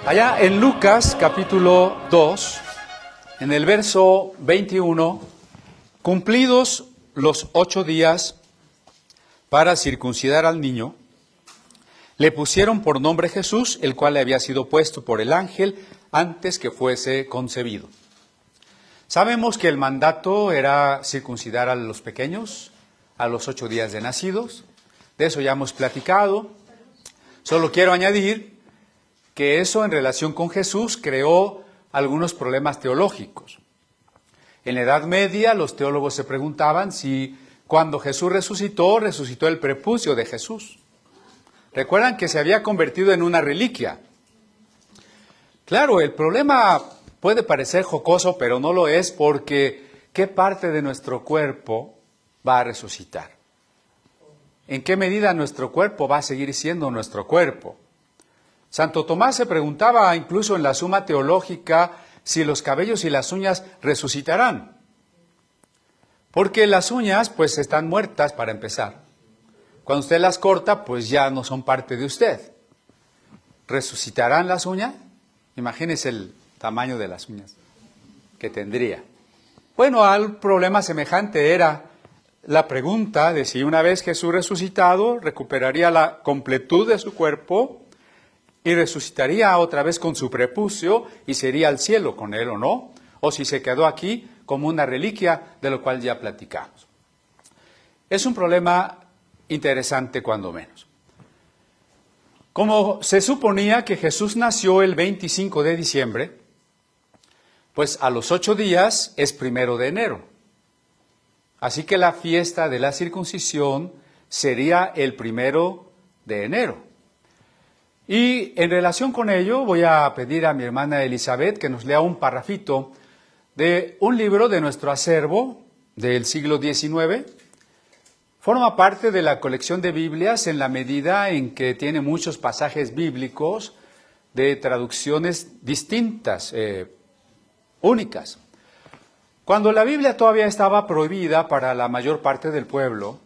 Allá en Lucas capítulo 2, en el verso 21, cumplidos los 8 días para circuncidar al niño, le pusieron por nombre Jesús, el cual le había sido puesto por el ángel antes que fuese concebido. Sabemos que el mandato era circuncidar a los pequeños a los 8 días de nacidos. De eso ya hemos platicado. Solo quiero añadir que eso en relación con Jesús creó algunos problemas teológicos. En la Edad Media los teólogos se preguntaban si cuando Jesús resucitó el prepucio de Jesús. Recuerdan que se había convertido en una reliquia. Claro, el problema puede parecer jocoso, pero no lo es, porque ¿qué parte de nuestro cuerpo va a resucitar? ¿En qué medida nuestro cuerpo va a seguir siendo nuestro cuerpo? Santo Tomás se preguntaba incluso en la Suma Teológica si los cabellos y las uñas resucitarán. Porque las uñas pues están muertas para empezar. Cuando usted las corta pues ya no son parte de usted. ¿Resucitarán las uñas? Imagínese el tamaño de las uñas que tendría. Bueno, al problema semejante era la pregunta de si una vez Jesús resucitado recuperaría la completud de su cuerpo y resucitaría otra vez con su prepucio y sería al cielo con él o no, o si se quedó aquí como una reliquia, de lo cual ya platicamos. Es un problema interesante cuando menos. Como se suponía que Jesús nació el 25 de diciembre, pues a los 8 días es 1 de enero. Así que la fiesta de la circuncisión sería el 1 de enero. Y en relación con ello voy a pedir a mi hermana Elizabeth que nos lea un parrafito de un libro de nuestro acervo del siglo XIX. Forma parte de la colección de Biblias en la medida en que tiene muchos pasajes bíblicos de traducciones distintas, únicas. Cuando la Biblia todavía estaba prohibida para la mayor parte del pueblo,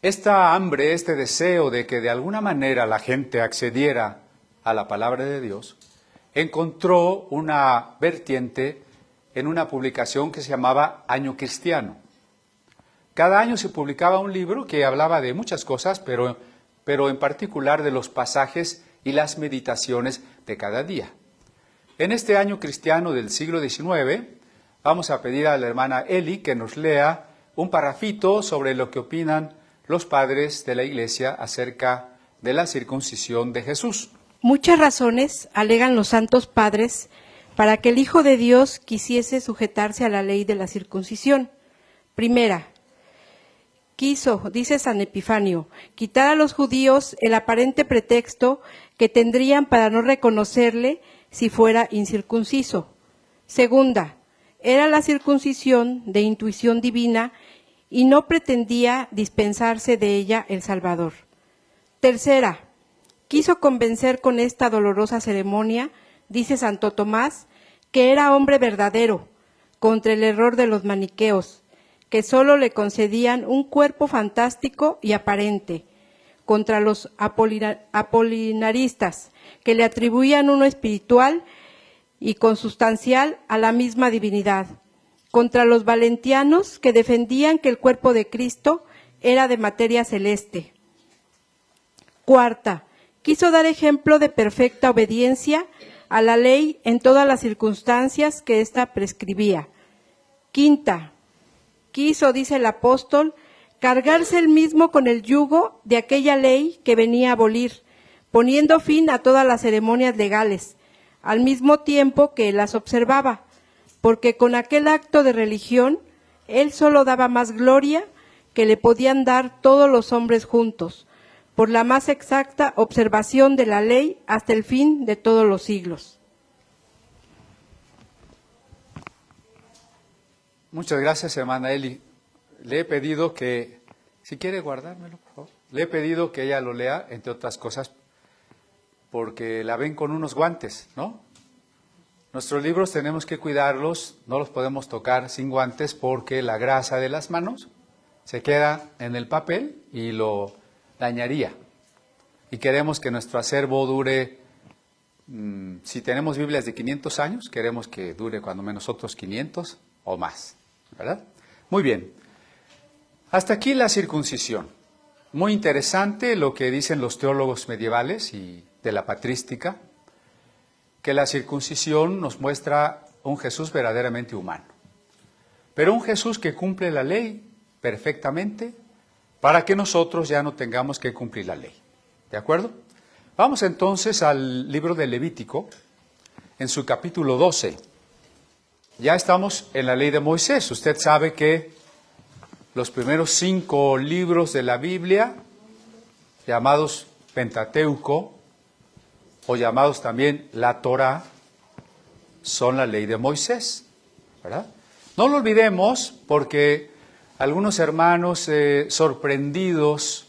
esta hambre, este deseo de que de alguna manera la gente accediera a la palabra de Dios, encontró una vertiente en una publicación que se llamaba Año Cristiano. Cada año se publicaba un libro que hablaba de muchas cosas, pero en particular de los pasajes y las meditaciones de cada día. En este Año Cristiano del siglo XIX, vamos a pedir a la hermana Eli que nos lea un parrafito sobre lo que opinan los padres de la Iglesia acerca de la circuncisión de Jesús. Muchas razones alegan los santos padres para que el Hijo de Dios quisiese sujetarse a la ley de la circuncisión. Primera, quiso, dice San Epifanio, quitar a los judíos el aparente pretexto que tendrían para no reconocerle si fuera incircunciso. Segunda, era la circuncisión de intuición divina y no pretendía dispensarse de ella el Salvador. Tercera, quiso convencer con esta dolorosa ceremonia, dice Santo Tomás, que era hombre verdadero, contra el error de los maniqueos, que sólo le concedían un cuerpo fantástico y aparente, contra los apolinaristas, que le atribuían uno espiritual y consustancial a la misma divinidad, contra los valentianos, que defendían que el cuerpo de Cristo era de materia celeste. Cuarta, quiso dar ejemplo de perfecta obediencia a la ley en todas las circunstancias que ésta prescribía. Quinta, quiso, dice el apóstol, cargarse él mismo con el yugo de aquella ley que venía a abolir, poniendo fin a todas las ceremonias legales, al mismo tiempo que las observaba, porque con aquel acto de religión él solo daba más gloria que le podían dar todos los hombres juntos, por la más exacta observación de la ley hasta el fin de todos los siglos. Muchas gracias, hermana Eli. Le he pedido que, si quiere guardármelo, por favor, le he pedido que ella lo lea, entre otras cosas, porque la ven con unos guantes, ¿no? Nuestros libros tenemos que cuidarlos, no los podemos tocar sin guantes porque la grasa de las manos se queda en el papel y lo dañaría. Y queremos que nuestro acervo dure Si tenemos Biblias de 500 años, queremos que dure cuando menos otros 500 o más, ¿verdad? Muy bien. Hasta aquí la circuncisión. Muy interesante lo que dicen los teólogos medievales y de la patrística, que la circuncisión nos muestra un Jesús verdaderamente humano, pero un Jesús que cumple la ley perfectamente para que nosotros ya no tengamos que cumplir la ley. ¿De acuerdo? Vamos entonces al libro de Levítico, en su capítulo 12. Ya estamos en la ley de Moisés. Usted sabe que los primeros 5 libros de la Biblia, llamados Pentateuco, o llamados también la Torá, son la ley de Moisés, ¿verdad? No lo olvidemos porque algunos hermanos sorprendidos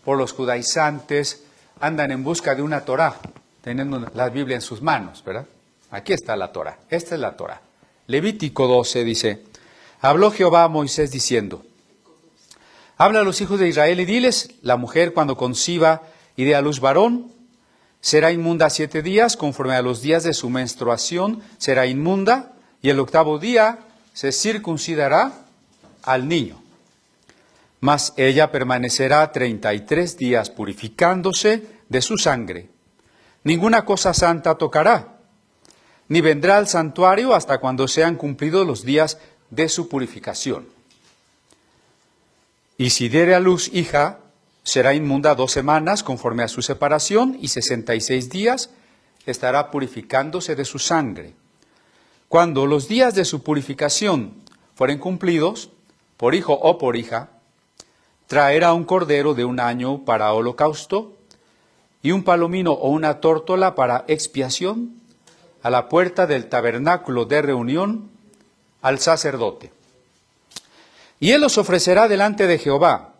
por los judaizantes andan en busca de una Torá, teniendo la Biblia en sus manos, ¿verdad? Aquí está la Torá, esta es la Torá. Levítico 12 dice, habló Jehová a Moisés diciendo, habla a los hijos de Israel y diles, la mujer cuando conciba y dé a luz varón, será inmunda 7 días, conforme a los días de su menstruación será inmunda, y el 8º día se circuncidará al niño. Mas ella permanecerá 33 días purificándose de su sangre. Ninguna cosa santa tocará, ni vendrá al santuario hasta cuando sean cumplidos los días de su purificación. Y si diere a luz hija, será inmunda 2 semanas conforme a su separación, y 66 días estará purificándose de su sangre. Cuando los días de su purificación fueren cumplidos, por hijo o por hija, traerá un cordero de 1 año para holocausto, y un palomino o una tórtola para expiación, a la puerta del tabernáculo de reunión, al sacerdote. Y él los ofrecerá delante de Jehová,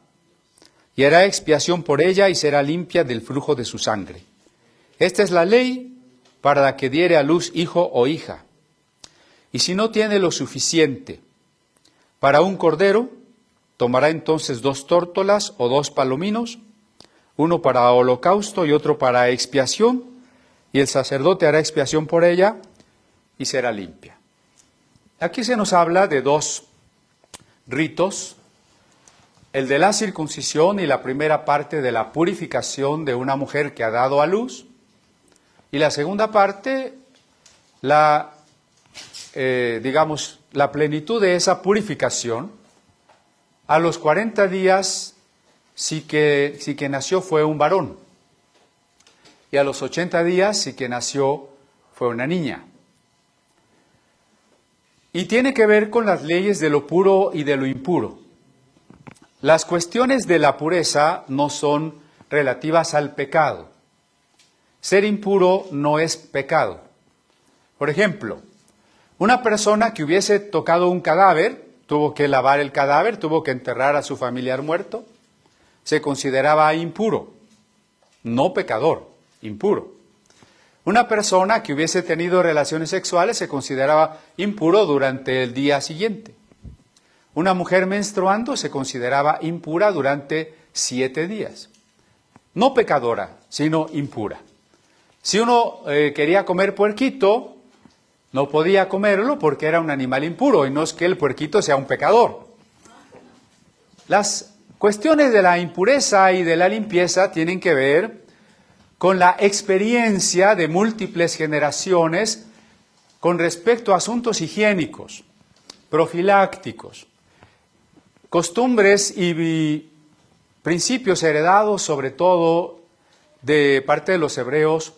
y hará expiación por ella, y será limpia del flujo de su sangre. Esta es la ley para la que diere a luz hijo o hija. Y si no tiene lo suficiente para un cordero, tomará entonces 2 tórtolas o 2 palominos, uno para holocausto y otro para expiación, y el sacerdote hará expiación por ella, y será limpia. Aquí se nos habla de 2 ritos, el de la circuncisión y la primera parte de la purificación de una mujer que ha dado a luz, y la segunda parte, la plenitud de esa purificación a los 40 días si que nació fue un varón, y a los 80 días si que nació fue una niña. Y tiene que ver con las leyes de lo puro y de lo impuro. Las cuestiones de la pureza no son relativas al pecado. Ser impuro no es pecado. Por ejemplo, una persona que hubiese tocado un cadáver, tuvo que lavar el cadáver, tuvo que enterrar a su familiar muerto, se consideraba impuro, no pecador, impuro. Una persona que hubiese tenido relaciones sexuales se consideraba impuro durante el día siguiente. Una mujer menstruando se consideraba impura durante 7 días. No pecadora, sino impura. Si uno quería comer puerquito, no podía comerlo porque era un animal impuro, y no es que el puerquito sea un pecador. Las cuestiones de la impureza y de la limpieza tienen que ver con la experiencia de múltiples generaciones con respecto a asuntos higiénicos, profilácticos, costumbres y principios heredados sobre todo de parte de los hebreos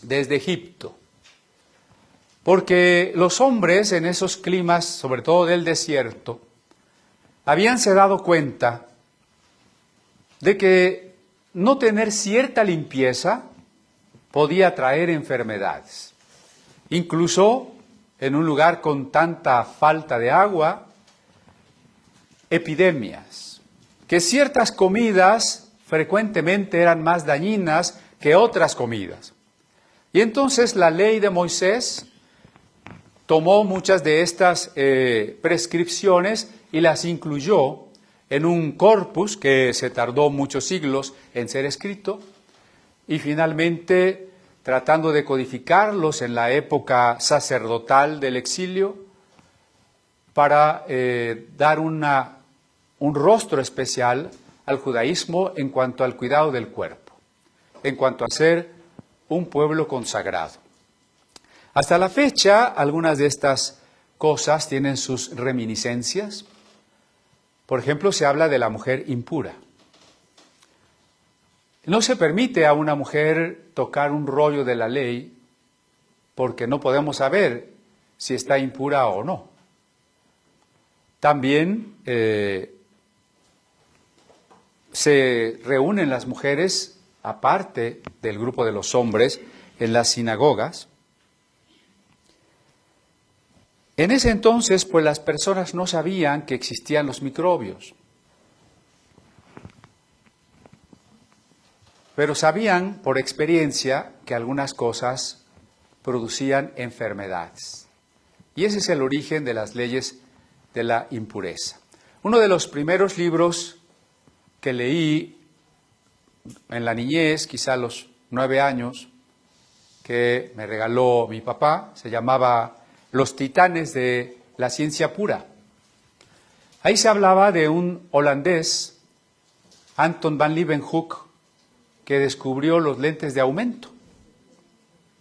desde Egipto. Porque los hombres en esos climas, sobre todo del desierto, habíanse dado cuenta de que no tener cierta limpieza podía traer enfermedades. Incluso en un lugar con tanta falta de agua, epidemias, que ciertas comidas frecuentemente eran más dañinas que otras comidas. Y entonces la ley de Moisés tomó muchas de estas prescripciones y las incluyó en un corpus que se tardó muchos siglos en ser escrito, y finalmente tratando de codificarlos en la época sacerdotal del exilio para dar un rostro especial al judaísmo en cuanto al cuidado del cuerpo, en cuanto a ser un pueblo consagrado. Hasta la fecha, algunas de estas cosas tienen sus reminiscencias. Por ejemplo, se habla de la mujer impura. No se permite a una mujer tocar un rollo de la ley porque no podemos saber si está impura o no. También se reúnen las mujeres, aparte del grupo de los hombres, en las sinagogas. En ese entonces, pues las personas no sabían que existían los microbios, pero sabían por experiencia que algunas cosas producían enfermedades. Y ese es el origen de las leyes de la impureza. Uno de los primeros libros que leí en la niñez, quizá a los 9 años, que me regaló mi papá, se llamaba Los Titanes de la Ciencia Pura. Ahí se hablaba de un holandés, Anton van Leeuwenhoek, que descubrió los lentes de aumento.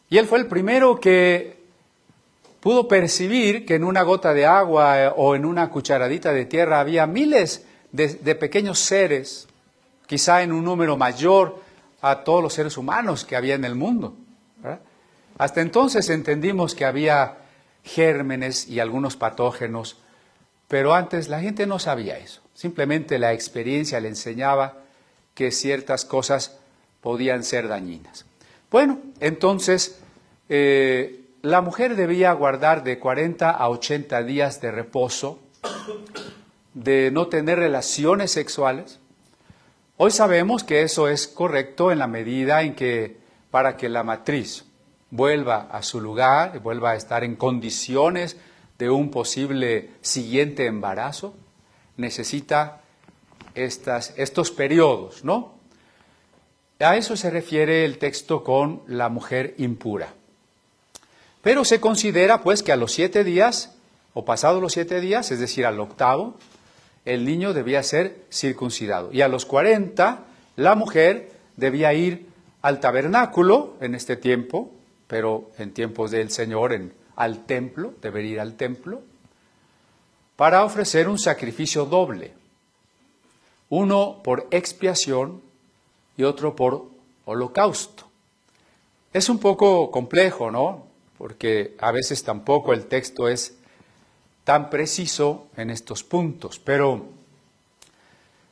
Y él fue el primero que pudo percibir que en una gota de agua o en una cucharadita de tierra había miles de pequeños seres, quizá en un número mayor a todos los seres humanos que había en el mundo, ¿verdad? Hasta entonces entendimos que había gérmenes y algunos patógenos, pero antes la gente no sabía eso. Simplemente la experiencia le enseñaba que ciertas cosas podían ser dañinas. Bueno, entonces la mujer debía guardar de 40 a 80 días de reposo, de no tener relaciones sexuales. Hoy sabemos que eso es correcto en la medida en que para que la matriz vuelva a su lugar, vuelva a estar en condiciones de un posible siguiente embarazo, necesita estos periodos, ¿no? A eso se refiere el texto con la mujer impura. Pero se considera pues que a los 7 días, o pasados los 7 días, es decir, al 8º, el niño debía ser circuncidado. Y a los 40, la mujer debía ir al tabernáculo en este tiempo, pero en tiempos del Señor, al templo, debería ir al templo, para ofrecer un sacrificio doble. Uno por expiación y otro por holocausto. Es un poco complejo, ¿no? Porque a veces tampoco el texto es tan preciso en estos puntos, pero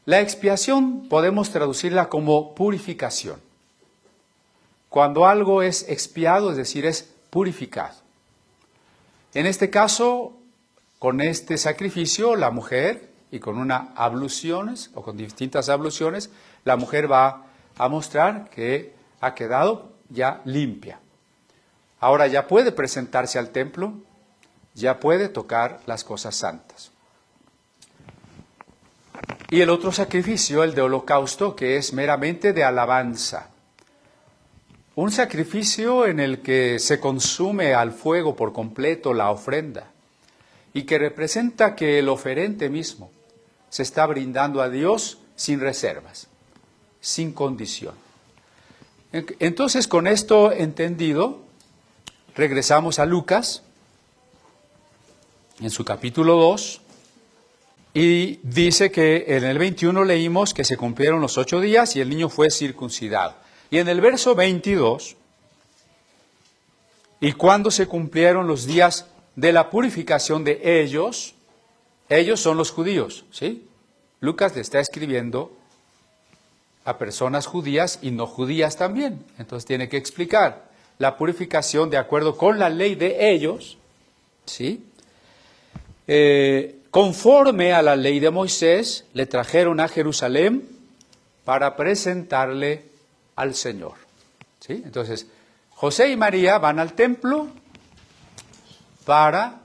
la expiación podemos traducirla como purificación. Cuando algo es expiado, es decir, es purificado. En este caso, con este sacrificio, la mujer, y con unas abluciones, o con distintas abluciones, la mujer va a mostrar que ha quedado ya limpia. Ahora ya puede presentarse al templo, ya puede tocar las cosas santas. Y el otro sacrificio, el de holocausto, que es meramente de alabanza. Un sacrificio en el que se consume al fuego por completo la ofrenda y que representa que el oferente mismo se está brindando a Dios sin reservas, sin condición. Entonces, con esto entendido, regresamos a Lucas, en su capítulo 2, y dice que en el 21 leímos que se cumplieron los 8 días y el niño fue circuncidado. Y en el verso 22, y cuando se cumplieron los días de la purificación de ellos son los judíos, ¿sí? Lucas le está escribiendo a personas judías y no judías también. Entonces tiene que explicar la purificación de acuerdo con la ley de ellos, ¿sí? Conforme a la ley de Moisés, le trajeron a Jerusalén para presentarle al Señor, ¿sí? Entonces, José y María van al templo para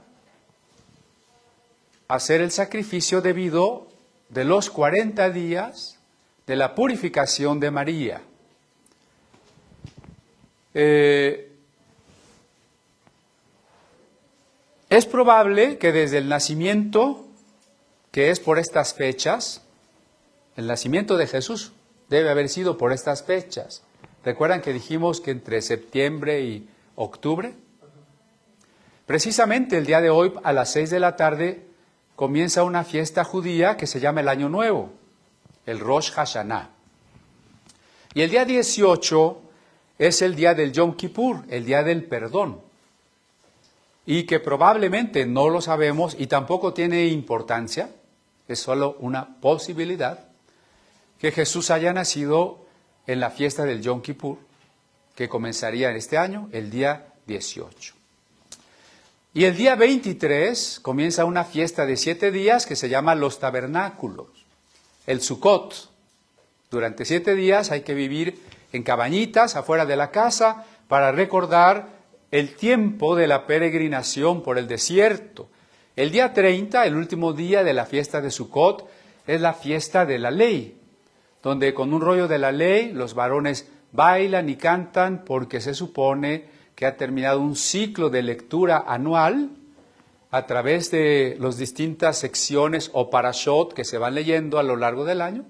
hacer el sacrificio debido de los 40 días de la purificación de María. Es probable que desde el nacimiento, que es por estas fechas, el nacimiento de Jesús debe haber sido por estas fechas. ¿Recuerdan que dijimos que entre septiembre y octubre? Precisamente el día de hoy, a las 6 de la tarde, comienza una fiesta judía que se llama el Año Nuevo, el Rosh Hashanah. Y el día 18 es el día del Yom Kippur, el día del perdón. Y que probablemente no lo sabemos y tampoco tiene importancia, es solo una posibilidad, que Jesús haya nacido en la fiesta del Yom Kippur, que comenzaría en este año, el día 18. Y el día 23 comienza una fiesta de 7 días que se llama los tabernáculos, el Sukkot. Durante 7 días hay que vivir en cabañitas afuera de la casa para recordar el tiempo de la peregrinación por el desierto. El día 30, el último día de la fiesta de Sukkot, es la fiesta de la ley, donde con un rollo de la ley los varones bailan y cantan porque se supone que ha terminado un ciclo de lectura anual a través de las distintas secciones o parashot que se van leyendo a lo largo del año.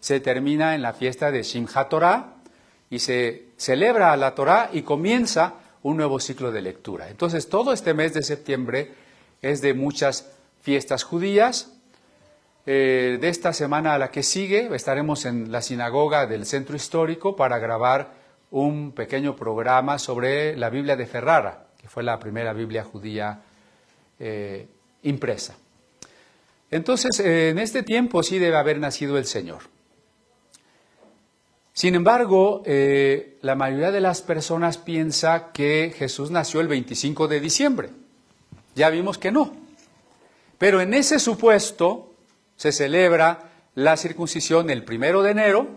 Se termina en la fiesta de Simchat Torah y se celebra la Torah y comienza un nuevo ciclo de lectura. Entonces, todo este mes de septiembre es de muchas fiestas judías. De esta semana a la que sigue estaremos en la sinagoga del Centro Histórico para grabar un pequeño programa sobre la Biblia de Ferrara, que fue la primera Biblia judía impresa. Entonces, en este tiempo sí debe haber nacido el Señor. Sin embargo, la mayoría de las personas piensa que Jesús nació el 25 de diciembre. Ya vimos que no. Pero en ese supuesto se celebra la circuncisión el 1 de enero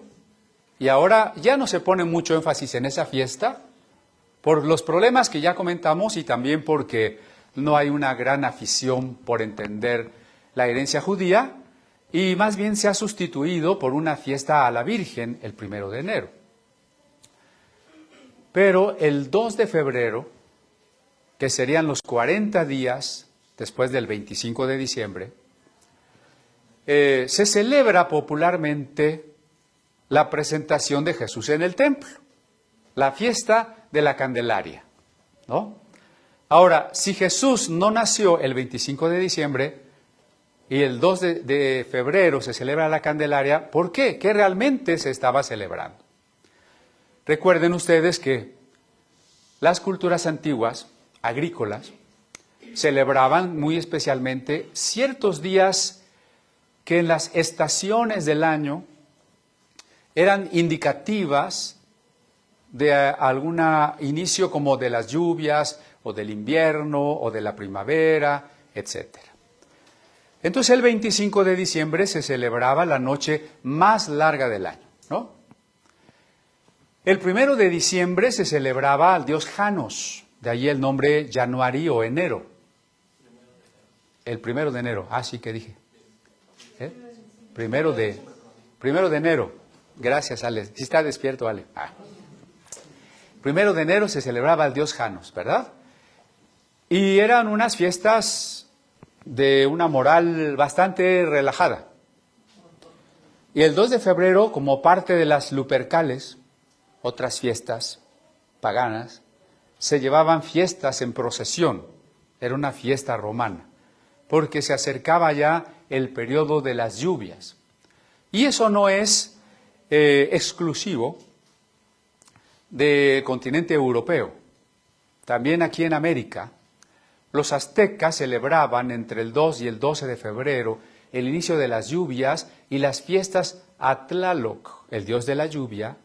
y ahora ya no se pone mucho énfasis en esa fiesta por los problemas que ya comentamos y también porque no hay una gran afición por entender la herencia judía. Y más bien se ha sustituido por una fiesta a la Virgen el 1 de enero. Pero el 2 de febrero, que serían los 40 días después del 25 de diciembre, se celebra popularmente la presentación de Jesús en el templo, la fiesta de la Candelaria, ¿no? Ahora, si Jesús no nació el 25 de diciembre, y el 2 de febrero se celebra la Candelaria, ¿por qué? ¿Qué realmente se estaba celebrando? Recuerden ustedes que las culturas antiguas, agrícolas, celebraban muy especialmente ciertos días que en las estaciones del año eran indicativas de algún inicio como de las lluvias, o del invierno, o de la primavera, etcétera. Entonces el 25 de diciembre se celebraba la noche más larga del año, ¿no? El 1 de diciembre se celebraba al dios Janos, de ahí el nombre Januari o enero. El 1 de enero, sí que dije. Primero de enero. Gracias, Ale. Si está despierto, Ale. 1 de enero se celebraba al dios Janos, ¿verdad? Y eran unas fiestas de una moral bastante relajada. Y el 2 de febrero, como parte de las Lupercales, otras fiestas paganas, se llevaban fiestas en procesión. Era una fiesta romana, porque se acercaba ya el periodo de las lluvias. Y eso no es exclusivo del continente europeo. También aquí en América, los aztecas celebraban entre el 2 y el 12 de febrero el inicio de las lluvias y las fiestas a Tlaloc, el dios de la lluvia,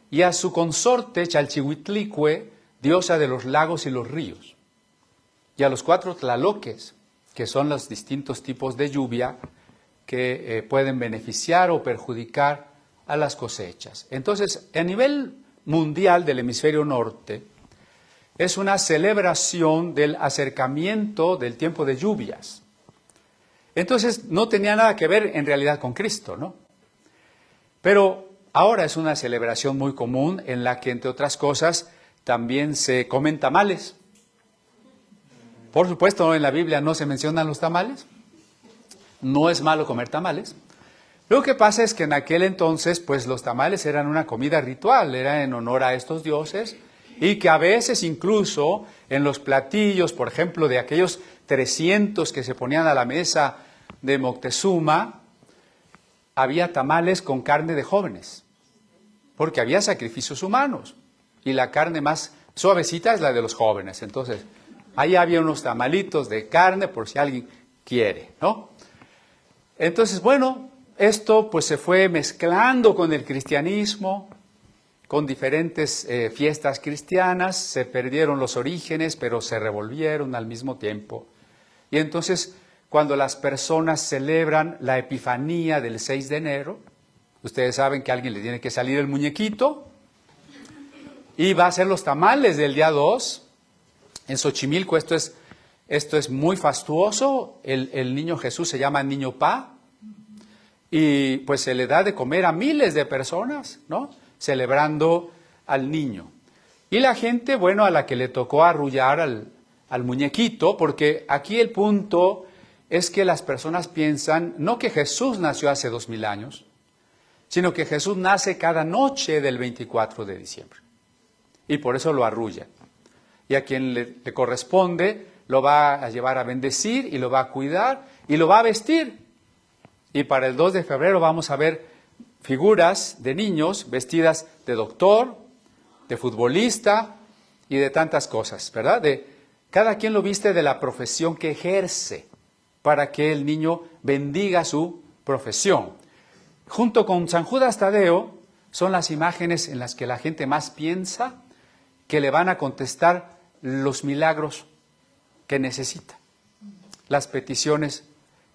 y a su consorte Chalchihuitlicue, diosa de los lagos y los ríos, y a los 4 tlaloques, que son los distintos tipos de lluvia que pueden beneficiar o perjudicar a las cosechas. Entonces, a nivel mundial del hemisferio norte, es una celebración del acercamiento del tiempo de lluvias. Entonces, no tenía nada que ver en realidad con Cristo, ¿no? Pero ahora es una celebración muy común en la que, entre otras cosas, también se comen tamales. Por supuesto, en la Biblia no se mencionan los tamales. No es malo comer tamales. Lo que pasa es que en aquel entonces, pues los tamales eran una comida ritual, era en honor a estos dioses, y que a veces incluso en los platillos, por ejemplo, de aquellos 300 que se ponían a la mesa de Moctezuma, había tamales con carne de jóvenes, porque había sacrificios humanos, y la carne más suavecita es la de los jóvenes. Entonces, ahí había unos tamalitos de carne por si alguien quiere, ¿no? Entonces, bueno, esto pues se fue mezclando con el cristianismo, con diferentes fiestas cristianas, se perdieron los orígenes, pero se revolvieron al mismo tiempo. Y entonces, cuando las personas celebran la Epifanía del 6 de enero, ustedes saben que a alguien le tiene que salir el muñequito, y va a ser los tamales del día 2. En Xochimilco esto es muy fastuoso, el niño Jesús se llama Niño Pa, y pues se le da de comer a miles de personas, ¿no? Celebrando al niño. Y la gente, bueno, a la que le tocó arrullar al muñequito, porque aquí el punto es que las personas piensan, no que Jesús nació hace 2000 años, sino que Jesús nace cada noche del 24 de diciembre. Y por eso lo arrullan. Y a quien le corresponde, lo va a llevar a bendecir y lo va a cuidar y lo va a vestir. Y para el 2 de febrero vamos a ver figuras de niños vestidas de doctor, de futbolista y de tantas cosas, ¿verdad? Cada quien lo viste de la profesión que ejerce para que el niño bendiga su profesión. Junto con San Judas Tadeo son las imágenes en las que la gente más piensa que le van a contestar los milagros que necesita, las peticiones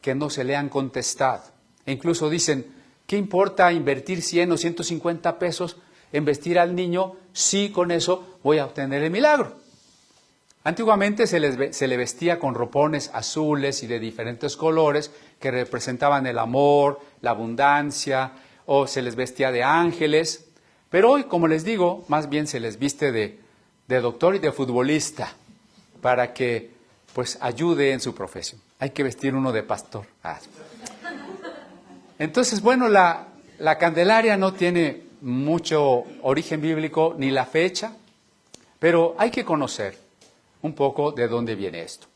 que no se le han contestado. E incluso dicen, ¿qué importa invertir 100 o 150 pesos en vestir al niño si con eso voy a obtener el milagro? Antiguamente se le vestía con ropones azules y de diferentes colores que representaban el amor, la abundancia, o se les vestía de ángeles. Pero hoy, como les digo, más bien se les viste de doctor y de futbolista para que pues ayude en su profesión. Hay que vestir uno de pastor. Entonces, bueno, la Candelaria no tiene mucho origen bíblico ni la fecha, pero hay que conocer un poco de dónde viene esto.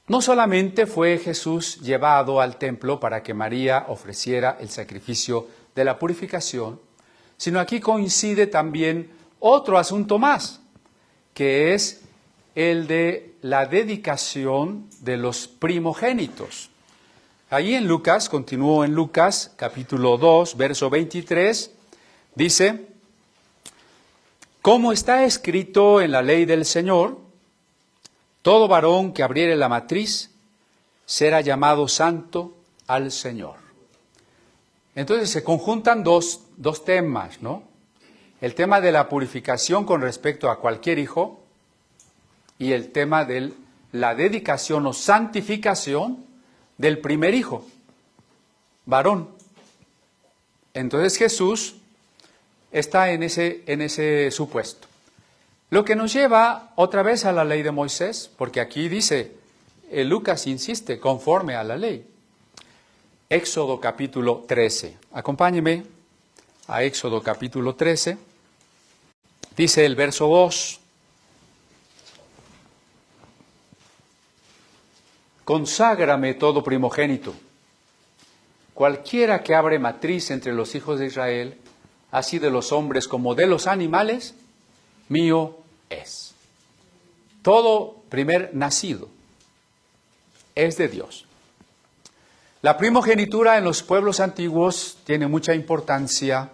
No solamente fue Jesús llevado al templo para que María ofreciera el sacrificio de la purificación, sino aquí coincide también otro asunto más, que es el de la dedicación de los primogénitos. Allí en Lucas, continúo en Lucas, capítulo 2, verso 23, dice, como está escrito en la ley del Señor, todo varón que abriere la matriz será llamado santo al Señor. Entonces se conjuntan dos temas, ¿no? El tema de la purificación con respecto a cualquier hijo y el tema de la dedicación o santificación del primer hijo, varón. Entonces Jesús está en ese supuesto. Lo que nos lleva otra vez a la ley de Moisés, porque aquí dice, Lucas insiste, conforme a la ley. Éxodo capítulo 13. Acompáñeme a Éxodo capítulo 13. Dice el verso 2. Conságrame todo primogénito. Cualquiera que abre matriz entre los hijos de Israel, así de los hombres como de los animales, mío es. Todo primer nacido es de Dios. La primogenitura en los pueblos antiguos tiene mucha importancia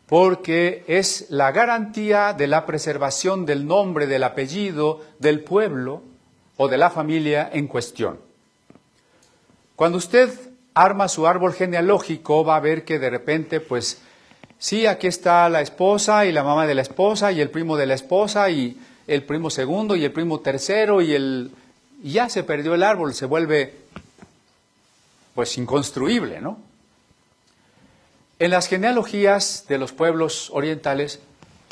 porque es la garantía de la preservación del nombre, del apellido, del pueblo o de la familia en cuestión. Cuando usted arma su árbol genealógico, va a ver que de repente, pues, sí, aquí está la esposa y la mamá de la esposa y el primo de la esposa y el primo segundo y el primo tercero y ya se perdió el árbol, se vuelve, pues, inconstruible, ¿no? En las genealogías de los pueblos orientales,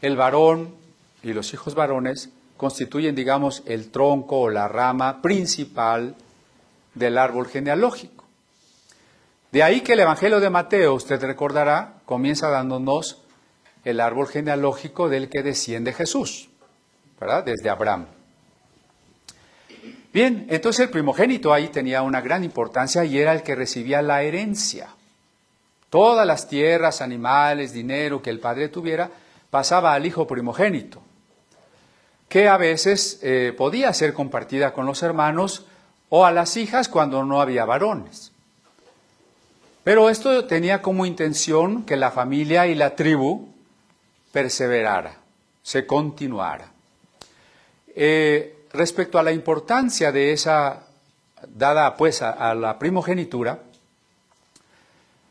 el varón y los hijos varones constituyen, digamos, el tronco o la rama principal del árbol genealógico. De ahí que el Evangelio de Mateo, usted recordará, comienza dándonos el árbol genealógico del que desciende Jesús, ¿verdad? Desde Abraham. Bien, entonces el primogénito ahí tenía una gran importancia y era el que recibía la herencia. Todas las tierras, animales, dinero que el padre tuviera, pasaba al hijo primogénito, que a veces podía ser compartida con los hermanos o a las hijas cuando no había varones. Pero esto tenía como intención que la familia y la tribu perseverara, se continuara. Respecto a la importancia de esa, dada pues a la primogenitura,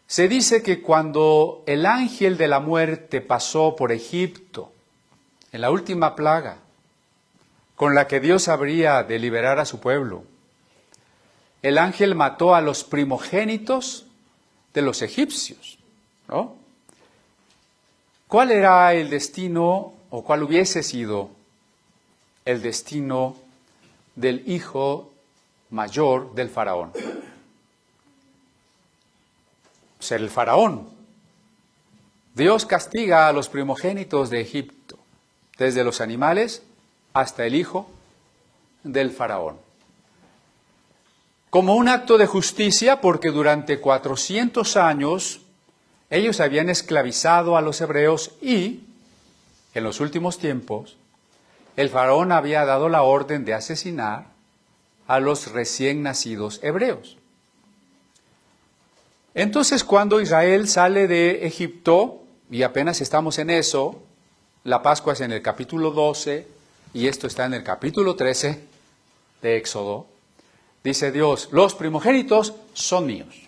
se dice que cuando el ángel de la muerte pasó por Egipto, en la última plaga, con la que Dios habría de liberar a su pueblo, el ángel mató a los primogénitos de los egipcios, ¿no? ¿Cuál era el destino o cuál hubiese sido el destino del hijo mayor del faraón? Ser el faraón. Dios castiga a los primogénitos de Egipto, desde los animales hasta el hijo del faraón. Como un acto de justicia, porque durante 400 años ellos habían esclavizado a los hebreos y, en los últimos tiempos, el faraón había dado la orden de asesinar a los recién nacidos hebreos. Entonces, cuando Israel sale de Egipto, y apenas estamos en eso, la Pascua es en el capítulo 12, y esto está en el capítulo 13 de Éxodo, dice Dios, los primogénitos son míos.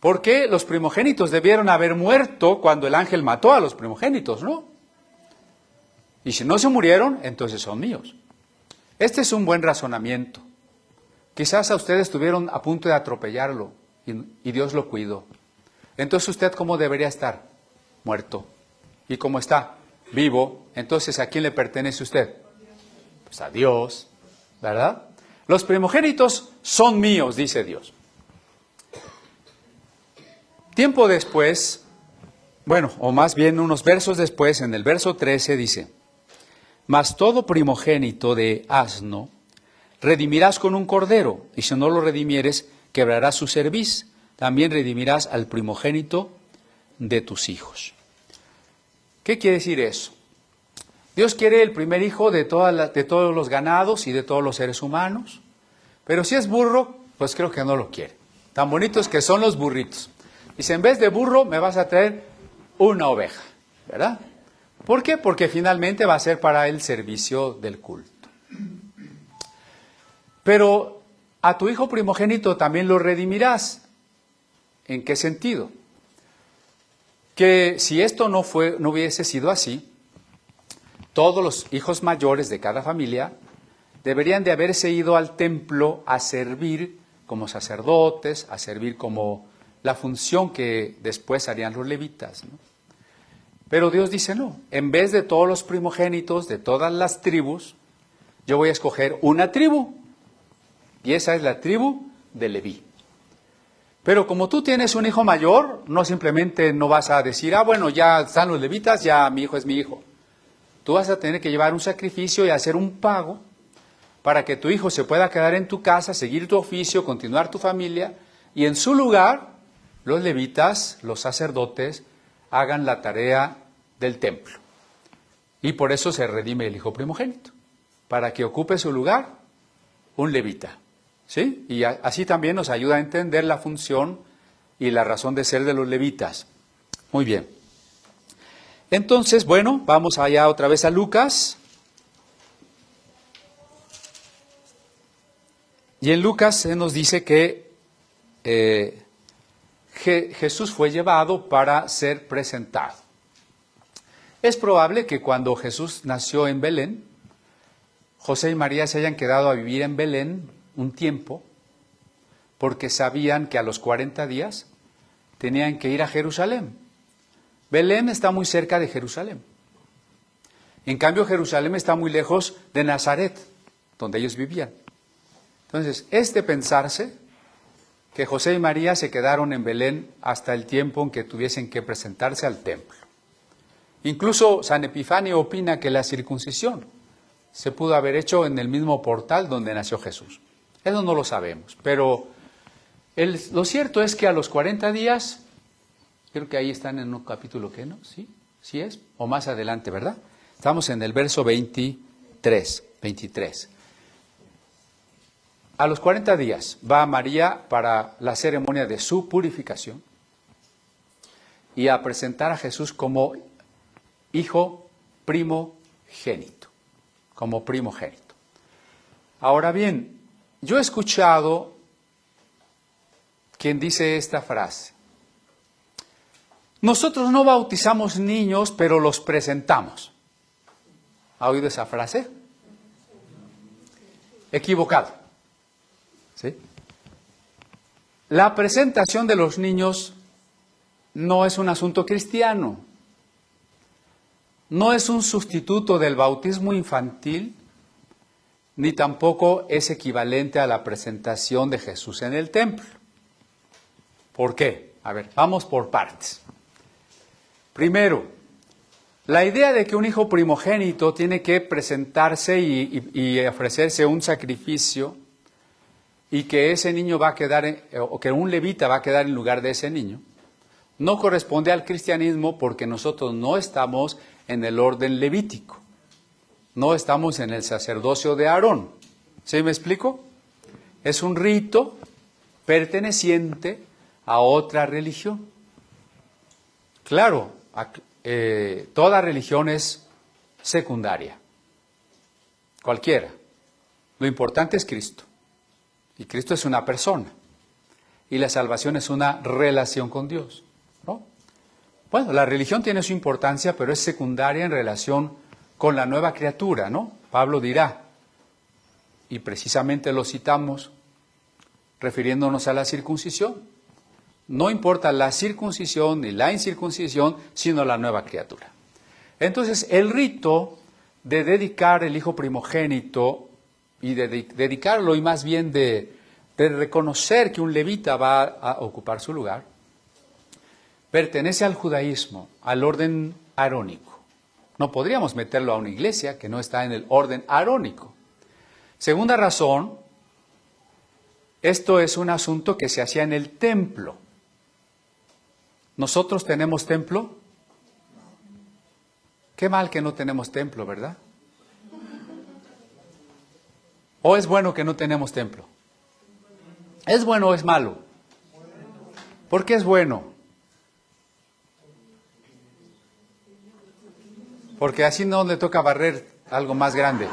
¿Por qué los primogénitos debieron haber muerto cuando el ángel mató a los primogénitos, no? Y si no se murieron, entonces son míos. Este es un buen razonamiento. Quizás a ustedes estuvieron a punto de atropellarlo y Dios lo cuidó. Entonces, ¿usted cómo debería estar? Muerto. ¿Y cómo está? Vivo. Entonces, ¿a quién le pertenece usted? Pues a Dios, ¿verdad? Los primogénitos son míos, dice Dios. Tiempo después, bueno, o más bien unos versos después, en el verso 13 dice, mas todo primogénito de asno redimirás con un cordero, y si no lo redimieres, quebrarás su cerviz. También redimirás al primogénito de tus hijos. ¿Qué quiere decir eso? Dios quiere el primer hijo de todos los ganados y de todos los seres humanos, pero si es burro, pues creo que no lo quiere. Tan bonitos que son los burritos. Dice, en vez de burro me vas a traer una oveja, ¿verdad? ¿Por qué? Porque finalmente va a ser para el servicio del culto. Pero a tu hijo primogénito también lo redimirás. ¿En qué sentido? Que si esto no hubiese sido así, todos los hijos mayores de cada familia deberían de haberse ido al templo a servir como sacerdotes, a servir como la función que después harían los levitas, ¿no? Pero Dios dice no, en vez de todos los primogénitos de todas las tribus, yo voy a escoger una tribu, y esa es la tribu de Leví. Pero como tú tienes un hijo mayor, no simplemente no vas a decir, bueno, ya están los levitas, ya mi hijo es mi hijo. Tú vas a tener que llevar un sacrificio y hacer un pago para que tu hijo se pueda quedar en tu casa, seguir tu oficio, continuar tu familia, y en su lugar los levitas, los sacerdotes, hagan la tarea del templo. Y por eso se redime el hijo primogénito, para que ocupe su lugar un levita. ¿Sí? Y así también nos ayuda a entender la función y la razón de ser de los levitas. Muy bien. Entonces, bueno, vamos allá otra vez a Lucas. Y en Lucas se nos dice que Jesús fue llevado para ser presentado. Es probable que cuando Jesús nació en Belén, José y María se hayan quedado a vivir en Belén un tiempo, porque sabían que a los 40 días tenían que ir a Jerusalén. Belén está muy cerca de Jerusalén. En cambio, Jerusalén está muy lejos de Nazaret, donde ellos vivían. Entonces, es de pensarse que José y María se quedaron en Belén hasta el tiempo en que tuviesen que presentarse al templo. Incluso San Epifanio opina que la circuncisión se pudo haber hecho en el mismo portal donde nació Jesús. Eso no lo sabemos, pero lo cierto es que a los 40 días, creo que ahí están en un capítulo que no, ¿sí? ¿Sí es? O más adelante, ¿verdad? Estamos en el verso 23. A los 40 días va María para la ceremonia de su purificación y a presentar a Jesús como hijo primogénito, como primogénito. Ahora bien, yo he escuchado quien dice esta frase: nosotros no bautizamos niños, pero los presentamos. ¿Ha oído esa frase? Equivocado. ¿Sí? La presentación de los niños no es un asunto cristiano. No es un sustituto del bautismo infantil, ni tampoco es equivalente a la presentación de Jesús en el templo. ¿Por qué? A ver, vamos por partes. Primero, la idea de que un hijo primogénito tiene que presentarse y ofrecerse un sacrificio y que ese niño va a quedar, o que un levita va a quedar en lugar de ese niño, no corresponde al cristianismo porque nosotros no estamos en el orden levítico, no estamos en el sacerdocio de Aarón. ¿Sí me explico? Es un rito perteneciente a otra religión. Claro, toda religión es secundaria, cualquiera. Lo importante es Cristo, y Cristo es una persona, y la salvación es una relación con Dios, ¿no? Bueno, la religión tiene su importancia, pero es secundaria en relación con la nueva criatura, ¿no? Pablo dirá, y precisamente lo citamos refiriéndonos a la circuncisión. No importa la circuncisión ni la incircuncisión, sino la nueva criatura. Entonces, el rito de dedicar el hijo primogénito y de dedicarlo, y más bien de reconocer que un levita va a ocupar su lugar, pertenece al judaísmo, al orden arónico. No podríamos meterlo a una iglesia que no está en el orden arónico. Segunda razón, esto es un asunto que se hacía en el templo. ¿Nosotros tenemos templo? Qué mal que no tenemos templo, ¿verdad? ¿O es bueno que no tenemos templo? ¿Es bueno o es malo? ¿Por qué es bueno? Porque así no le toca barrer algo más grande.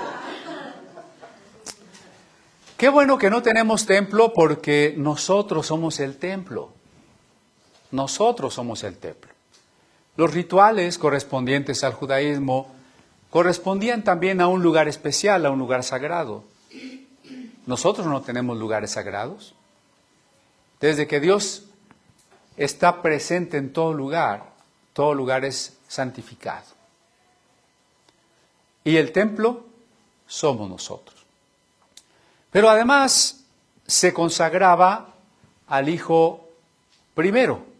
Qué bueno que no tenemos templo porque nosotros somos el templo. Nosotros somos el templo. Los rituales correspondientes al judaísmo correspondían también a un lugar especial, a un lugar sagrado. Nosotros no tenemos lugares sagrados. Desde que Dios está presente en todo lugar es santificado. Y el templo somos nosotros. Pero además se consagraba al hijo primero.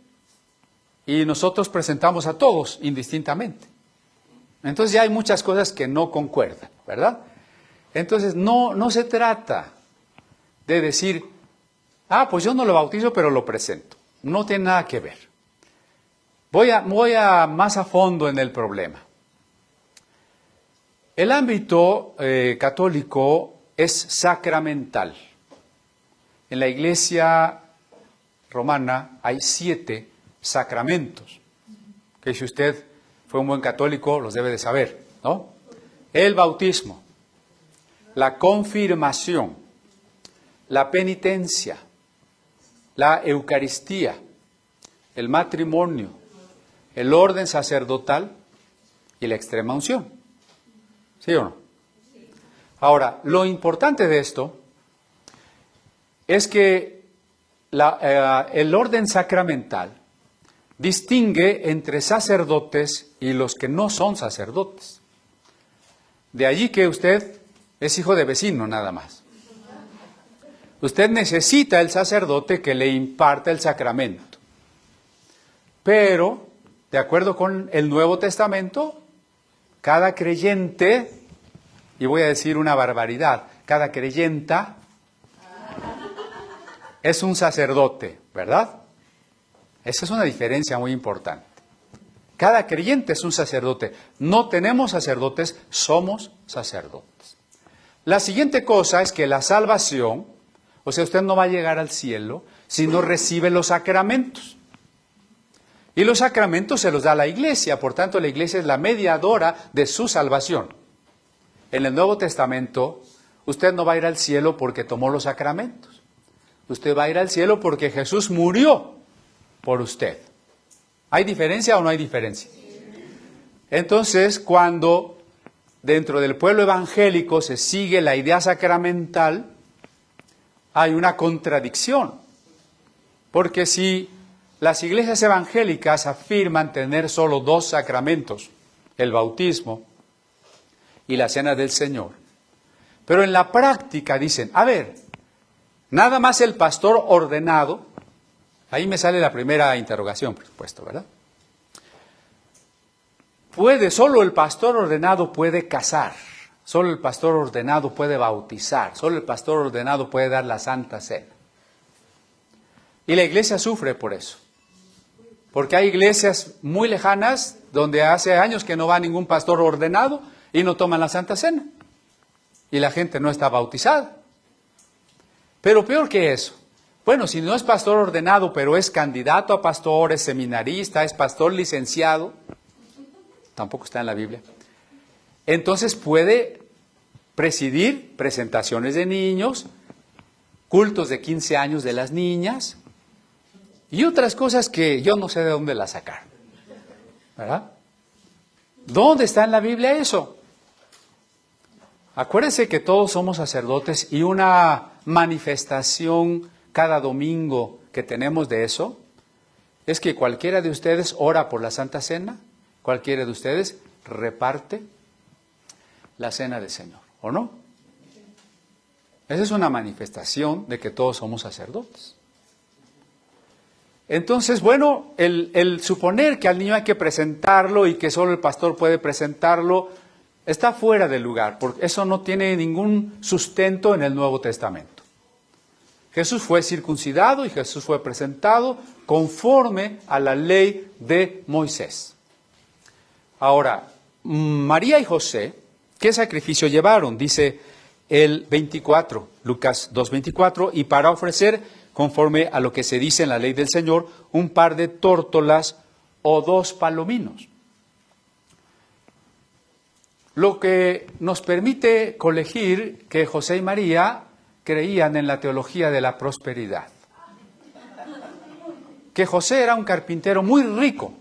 Y nosotros presentamos a todos indistintamente. Entonces ya hay muchas cosas que no concuerdan, ¿verdad? Entonces no se trata de decir, pues yo no lo bautizo, pero lo presento. No tiene nada que ver. Voy a más a fondo en el problema. El ámbito católico es sacramental. En la Iglesia romana hay 7 sacramentos, que si usted fue un buen católico los debe de saber, ¿no? El bautismo, la confirmación, la penitencia, la Eucaristía, el matrimonio, el orden sacerdotal y la extrema unción. ¿Sí o no? Ahora, lo importante de esto es que el orden sacramental distingue entre sacerdotes y los que no son sacerdotes. De allí que usted es hijo de vecino nada más. Usted necesita el sacerdote que le imparta el sacramento. Pero, de acuerdo con el Nuevo Testamento, cada creyente, y voy a decir una barbaridad, cada creyenta es un sacerdote, ¿verdad? Esa es una diferencia muy importante. Cada creyente es un sacerdote. No tenemos sacerdotes, somos sacerdotes. La siguiente cosa es que la salvación, o sea, usted no va a llegar al cielo si no recibe los sacramentos. Y los sacramentos se los da la Iglesia, por tanto la Iglesia es la mediadora de su salvación. En el Nuevo Testamento, usted no va a ir al cielo porque tomó los sacramentos. Usted va a ir al cielo porque Jesús murió por usted. ¿Hay diferencia o no hay diferencia? Entonces, cuando dentro del pueblo evangélico se sigue la idea sacramental, hay una contradicción. Porque si las iglesias evangélicas afirman tener solo 2 sacramentos, el bautismo y la cena del Señor, pero en la práctica dicen, a ver, nada más el pastor ordenado, ahí me sale la primera interrogación, por supuesto, ¿verdad? Solo el pastor ordenado puede casar, solo el pastor ordenado puede bautizar, solo el pastor ordenado puede dar la Santa Cena. Y la iglesia sufre por eso, porque hay iglesias muy lejanas donde hace años que no va ningún pastor ordenado y no toman la Santa Cena, y la gente no está bautizada. Pero peor que eso, bueno, si no es pastor ordenado, pero es candidato a pastor, es seminarista, es pastor licenciado, tampoco está en la Biblia, entonces puede presidir presentaciones de niños, cultos de 15 años de las niñas y otras cosas que yo no sé de dónde las sacar, ¿verdad? ¿Dónde está en la Biblia eso? Acuérdense que todos somos sacerdotes y una manifestación cada domingo que tenemos de eso es que cualquiera de ustedes ora por la Santa Cena, cualquiera de ustedes reparte la Cena del Señor, ¿o no? Esa es una manifestación de que todos somos sacerdotes. Entonces, bueno, el suponer que al niño hay que presentarlo y que solo el pastor puede presentarlo, está fuera de lugar, porque eso no tiene ningún sustento en el Nuevo Testamento. Jesús fue circuncidado y Jesús fue presentado conforme a la ley de Moisés. Ahora, María y José, ¿qué sacrificio llevaron? Dice el 24, Lucas 2:24, y para ofrecer, conforme a lo que se dice en la ley del Señor, un par de tórtolas o 2 palominos. Lo que nos permite colegir que José y María creían en la teología de la prosperidad. Que José era un carpintero muy rico,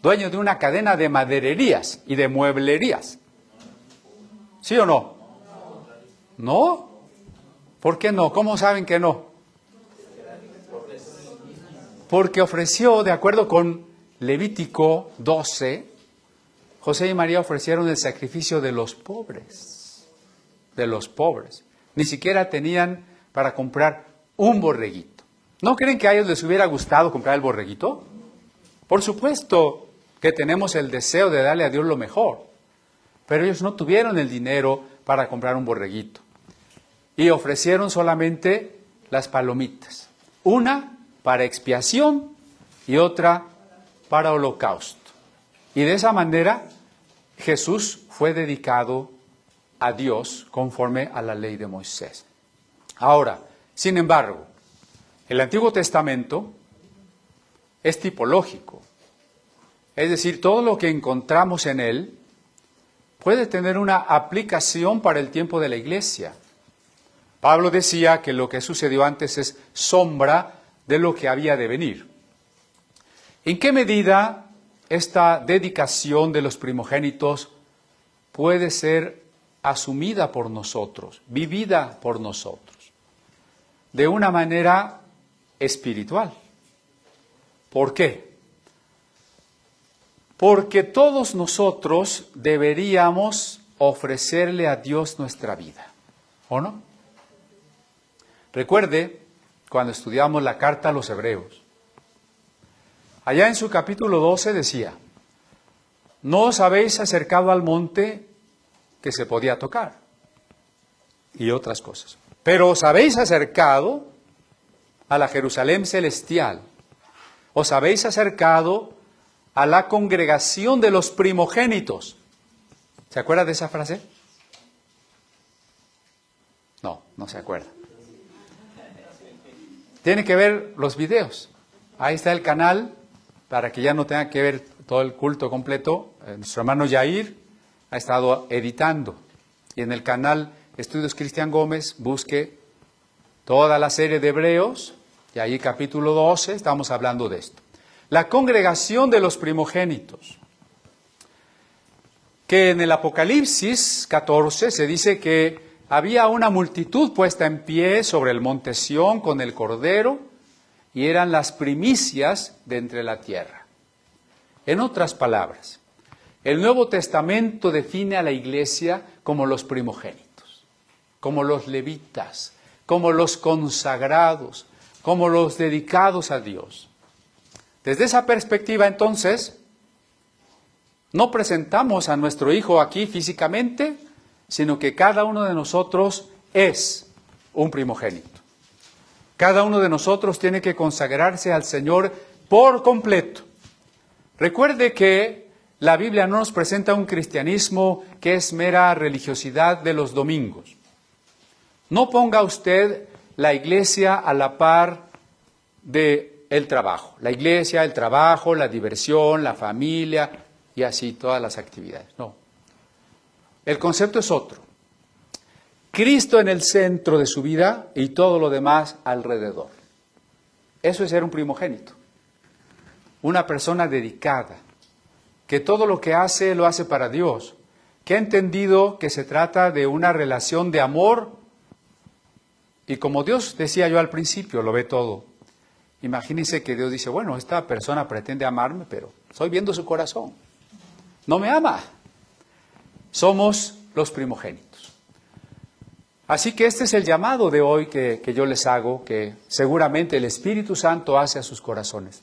dueño de una cadena de madererías y de mueblerías. ¿Sí o no? ¿No? ¿Por qué no? ¿Cómo saben que no? Porque ofreció, de acuerdo con Levítico 12, José y María ofrecieron el sacrificio de los pobres. De los pobres. Ni siquiera tenían para comprar un borreguito. ¿No creen que a ellos les hubiera gustado comprar el borreguito? Por supuesto que tenemos el deseo de darle a Dios lo mejor. Pero ellos no tuvieron el dinero para comprar un borreguito. Y ofrecieron solamente las palomitas. Una para expiación y otra para holocausto. Y de esa manera Jesús fue dedicado a Dios conforme a la ley de Moisés. Ahora, sin embargo, el Antiguo Testamento es tipológico. Es decir, todo lo que encontramos en él puede tener una aplicación para el tiempo de la iglesia. Pablo decía que lo que sucedió antes es sombra de lo que había de venir. ¿En qué medida esta dedicación de los primogénitos puede ser asumida por nosotros, vivida por nosotros, de una manera espiritual? ¿Por qué? Porque todos nosotros deberíamos ofrecerle a Dios nuestra vida, ¿o no? Recuerde, cuando estudiamos la carta a los Hebreos, allá en su capítulo 12 decía, no os habéis acercado al monte que se podía tocar, y otras cosas, pero os habéis acercado a la Jerusalén celestial, os habéis acercado a la congregación de los primogénitos. ¿Se acuerda de esa frase? No, no se acuerda. Tiene que ver los videos. Ahí está el canal, para que ya no tenga que ver todo el culto completo. Nuestro hermano Yair ha estado editando. Y en el canal Estudios Cristian Gómez, busque toda la serie de Hebreos, y ahí capítulo 12, estamos hablando de esto. La congregación de los primogénitos. Que en el Apocalipsis 14 se dice que había una multitud puesta en pie sobre el monte Sión con el Cordero, y eran las primicias de entre la tierra. En otras palabras, el Nuevo Testamento define a la iglesia como los primogénitos, como los levitas, como los consagrados, como los dedicados a Dios. Desde esa perspectiva, entonces, no presentamos a nuestro hijo aquí físicamente, sino que cada uno de nosotros es un primogénito. Cada uno de nosotros tiene que consagrarse al Señor por completo. Recuerde que la Biblia no nos presenta un cristianismo que es mera religiosidad de los domingos. No ponga usted la iglesia a la par del trabajo. La iglesia, el trabajo, la diversión, la familia y así todas las actividades. No. El concepto es otro. Cristo en el centro de su vida y todo lo demás alrededor. Eso es ser un primogénito. Una persona dedicada, que todo lo que hace lo hace para Dios, que ha entendido que se trata de una relación de amor. Y como Dios decía yo al principio, lo ve todo. Imagínense que Dios dice, bueno, esta persona pretende amarme, pero estoy viendo su corazón. No me ama. Somos los primogénitos. Así que este es el llamado de hoy que yo les hago, que seguramente el Espíritu Santo hace a sus corazones.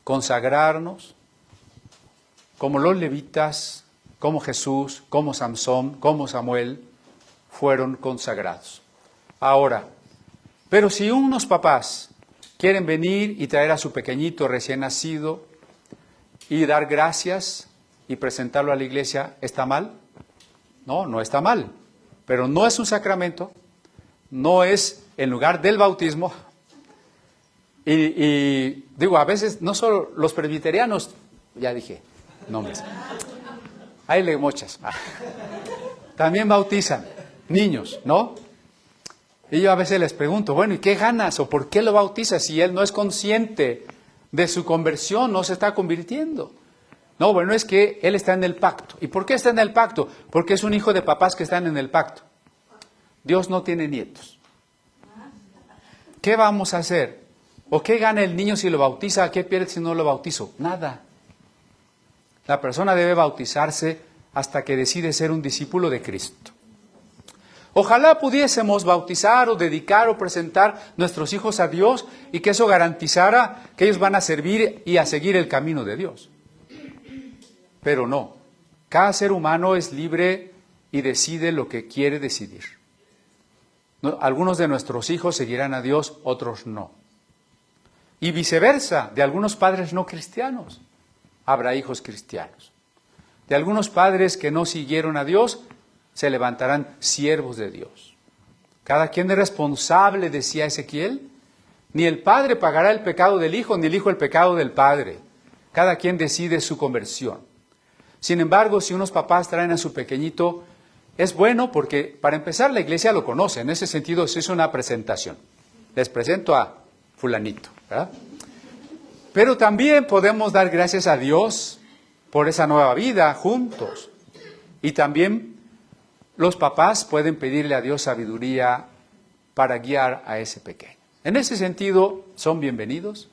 Consagrarnos como los levitas, como Jesús, como Samson, como Samuel, fueron consagrados. Ahora, pero si unos papás quieren venir y traer a su pequeñito recién nacido y dar gracias y presentarlo a la iglesia, ¿está mal? No, no está mal, pero no es un sacramento, no es en lugar del bautismo. Y digo, a veces no solo los presbiterianos, ya dije, nombres, hay lemochas, también bautizan niños, ¿no? Y yo a veces les pregunto, bueno, ¿y qué ganas o por qué lo bautizas si él no es consciente de su conversión, no se está convirtiendo? No, bueno, es que él está en el pacto. ¿Y por qué está en el pacto? Porque es un hijo de papás que están en el pacto. Dios no tiene nietos. ¿Qué vamos a hacer? ¿O qué gana el niño si lo bautiza? ¿Qué pierde si no lo bautizo? Nada. La persona debe bautizarse hasta que decide ser un discípulo de Cristo. Ojalá pudiésemos bautizar o dedicar o presentar nuestros hijos a Dios y que eso garantizara que ellos van a servir y a seguir el camino de Dios. Pero no, cada ser humano es libre y decide lo que quiere decidir. Algunos de nuestros hijos seguirán a Dios, otros no. Y viceversa, de algunos padres no cristianos, habrá hijos cristianos. De algunos padres que no siguieron a Dios, se levantarán siervos de Dios. Cada quien es responsable, decía Ezequiel. Ni el padre pagará el pecado del hijo, ni el hijo el pecado del padre. Cada quien decide su conversión. Sin embargo, si unos papás traen a su pequeñito, es bueno porque, para empezar, la iglesia lo conoce. En ese sentido, se hizo una presentación. Les presento a fulanito, ¿verdad? Pero también podemos dar gracias a Dios por esa nueva vida juntos. Y también los papás pueden pedirle a Dios sabiduría para guiar a ese pequeño. En ese sentido, son bienvenidos.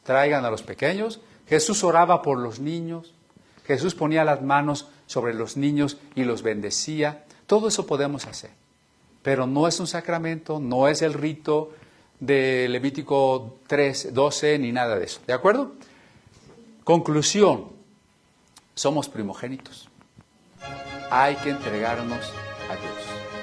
Traigan a los pequeños. Jesús oraba por los niños. Jesús ponía las manos sobre los niños y los bendecía. Todo eso podemos hacer. Pero no es un sacramento, no es el rito de Levítico 3:12 ni nada de eso. ¿De acuerdo? Conclusión. Somos primogénitos. Hay que entregarnos a Dios.